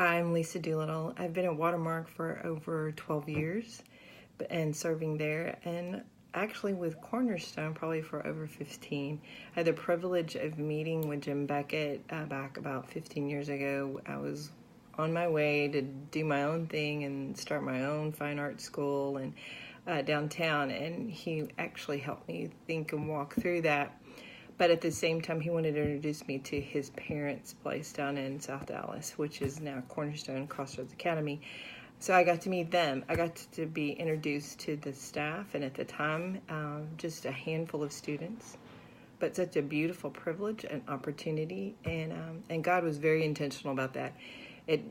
Hi, I'm Lisa Doolittle. I've been at Watermark for over 12 years and serving there, and actually with Cornerstone probably for over 15. I had the privilege of meeting with Jim Beckett back about 15 years ago. I was on my way to do my own thing and start my own fine art school and downtown, and he actually helped me think and walk through that. But at the same time, he wanted to introduce me to his parents' place down in South Dallas, which is now Cornerstone Crossroads Academy. So I got to meet them. I got to be introduced to the staff, and at the time, just a handful of students. But such a beautiful privilege and opportunity, and God was very intentional about that. It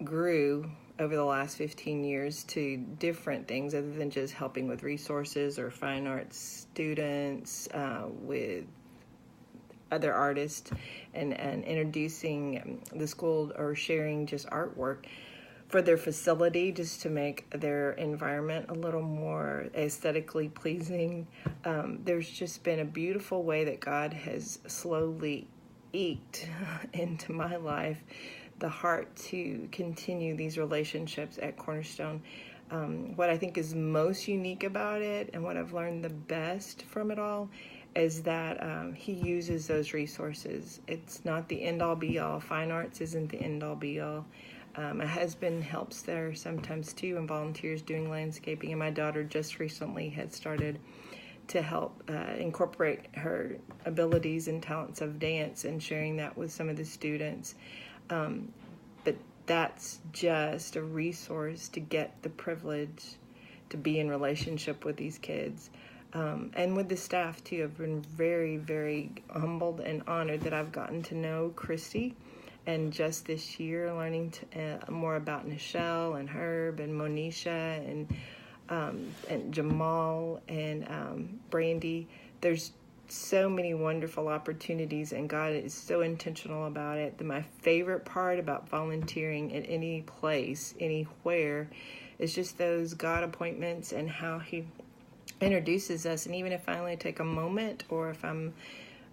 grew over the last 15 years to different things other than just helping with resources or fine arts students, with other artists, and introducing the school or sharing just artwork for their facility just to make their environment a little more aesthetically pleasing. There's just been a beautiful way that God has slowly eked into my life the heart to continue these relationships at Cornerstone. What I think is most unique about it and what I've learned the best from it all is that he uses those resources. It's not the end-all be-all. Fine arts isn't the end-all be-all. My husband helps there sometimes too and volunteers doing landscaping, and my daughter just recently had started to help incorporate her abilities and talents of dance and sharing that with some of the students. But that's just a resource to get the privilege to be in relationship with these kids. And with the staff too. I've been very, very humbled and honored that I've gotten to know Christy, and just this year learning more about Nichelle and Herb and Monisha and Jamal and Brandy. There's so many wonderful opportunities, and God is so intentional about it. My favorite part about volunteering at any place, anywhere, is just those God appointments and how he introduces us. And even if I only take a moment, or if I'm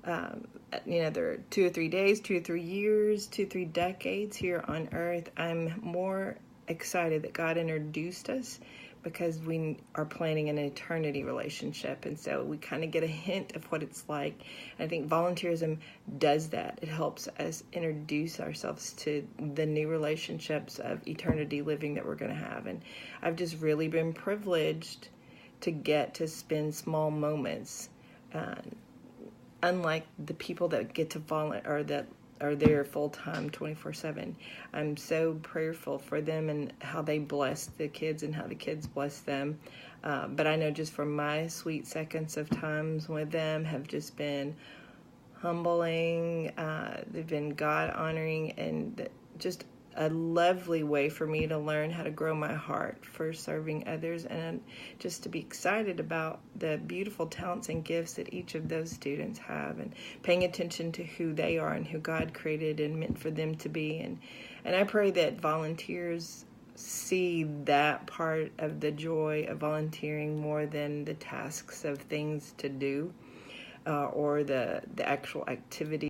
there are 2 or 3 days, 2 or 3 years, 2 or 3 decades here on earth, I'm more excited that God introduced us because we are planning an eternity relationship. And so we kind of get a hint of what it's like. I think volunteerism does that. It helps us introduce ourselves to the new relationships of eternity living that we're going to have. And I've just really been privileged to get to spend small moments, unlike the people that get to volunteer or that are there full-time 24/7. I'm so prayerful for them and how they bless the kids and how the kids bless them. But I know just from my sweet seconds of times with them have just been humbling. They've been God-honoring, and just a lovely way for me to learn how to grow my heart for serving others, and just to be excited about the beautiful talents and gifts that each of those students have, and paying attention to who they are and who God created and meant for them to be. And I pray that volunteers see that part of the joy of volunteering more than the tasks of things to do, or the actual activity.